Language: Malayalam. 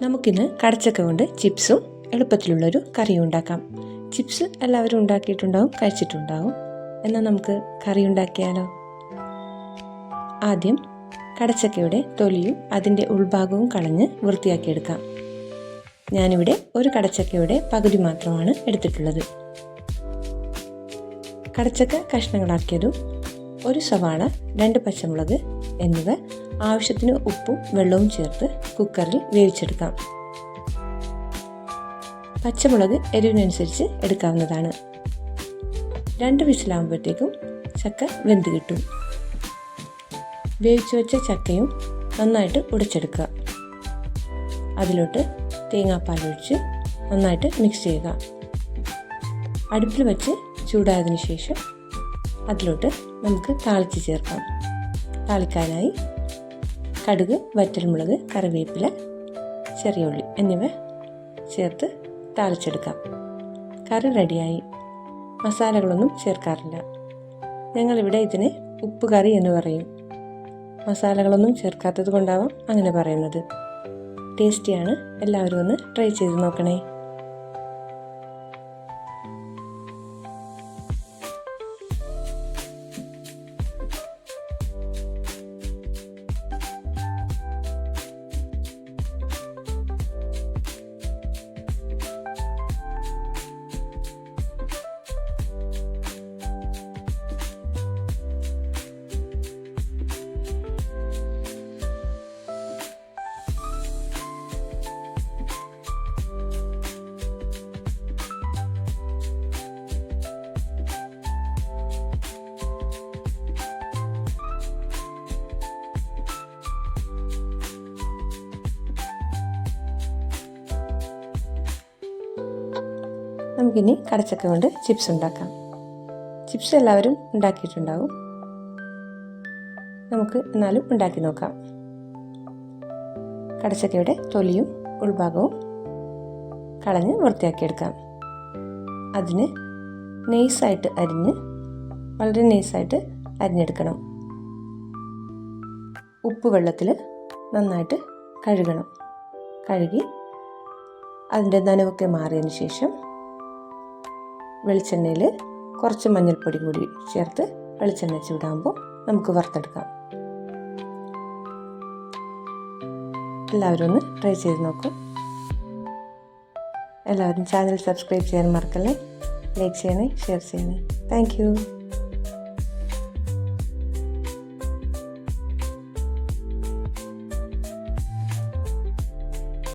നമുക്കിന്ന് കടച്ചക്ക കൊണ്ട് ചിപ്സും എളുപ്പത്തിലുള്ളൊരു കറിയും ഉണ്ടാക്കാം. ചിപ്സ് എല്ലാവരും ഉണ്ടാക്കിയിട്ടുണ്ടാവും, കഴിച്ചിട്ടുണ്ടാവും. എന്നാൽ നമുക്ക് കറി ഉണ്ടാക്കിയാലോ? ആദ്യം കടച്ചക്കയുടെ തൊലിയും അതിൻ്റെ ഉൾഭാഗവും കളഞ്ഞ് വൃത്തിയാക്കിയെടുക്കാം. ഞാനിവിടെ ഒരു കടച്ചക്കയുടെ പകുതി മാത്രമാണ് എടുത്തിട്ടുള്ളത്. കടച്ചക്ക കഷ്ണങ്ങളാക്കിയതും ഒരു സവാള, 2 പച്ചമുളക് എന്നിവ ആവശ്യത്തിന് ഉപ്പും വെള്ളവും ചേർത്ത് കുക്കറിൽ വേവിച്ചെടുക്കാം. പച്ചമുളക് എരിവിനനുസരിച്ച് എടുക്കാവുന്നതാണ്. 2 വിസിലാകുമ്പോഴത്തേക്കും ചക്ക വെന്ത് കിട്ടും. വേവിച്ചു വെച്ച ചക്കയും നന്നായിട്ട് ഉടച്ചെടുക്കുക. അതിലോട്ട് തേങ്ങാപ്പാൽ ഒഴിച്ച് നന്നായിട്ട് മിക്സ് ചെയ്യുക. അടുപ്പിൽ വെച്ച് ചൂടായതിനു ശേഷം അതിലോട്ട് നമുക്ക് താളിച്ച് ചേർക്കാം. താളിക്കാനായി കടുക്, വറ്റൽമുളക്, കറിവേപ്പില, ചെറിയ ഉള്ളി എന്നിവ ചേർത്ത് താളിച്ചെടുക്കാം. കറി റെഡിയായി. മസാലകളൊന്നും ചേർക്കാറില്ല. ഞങ്ങളിവിടെ ഇതിനെ ഉപ്പ് കറി എന്ന് പറയും. മസാലകളൊന്നും ചേർക്കാത്തത് കൊണ്ടാവാം അങ്ങനെ പറയുന്നത്. ടേസ്റ്റിയാണ്. എല്ലാവരും ഒന്ന് ട്രൈ ചെയ്ത് നോക്കണേ. നമുക്കിനി കടച്ചക്ക കൊണ്ട് ചിപ്സ് ഉണ്ടാക്കാം. ചിപ്സ് എല്ലാവരും ഉണ്ടാക്കിയിട്ടുണ്ടാവും. നമുക്ക് എന്നാലും ഉണ്ടാക്കി നോക്കാം. കടച്ചക്കയുടെ തൊലിയും ഉൾഭാഗവും കളഞ്ഞ് വൃത്തിയാക്കിയെടുക്കാം. അതിന് വളരെ നൈസായിട്ട് അരിഞ്ഞെടുക്കണം. ഉപ്പ് വെള്ളത്തിൽ നന്നായിട്ട് കഴുകണം. കഴുകി അതിൻ്റെ നനവൊക്കെ മാറിയതിന് ശേഷം വെളിച്ചെണ്ണയിൽ കുറച്ച് മഞ്ഞൾപ്പൊടി കൂടി ചേർത്ത് വെളിച്ചെണ്ണ ചൂടാകുമ്പോൾ നമുക്ക് വറുത്തെടുക്കാം. എല്ലാവരും ഒന്ന് ട്രൈ ചെയ്ത് നോക്കും. എല്ലാവരും ചാനൽ സബ്സ്ക്രൈബ് ചെയ്യാൻ മറക്കല്ലേ. ലൈക്ക് ചെയ്യണേ, ഷെയർ ചെയ്യണേ. Thank you.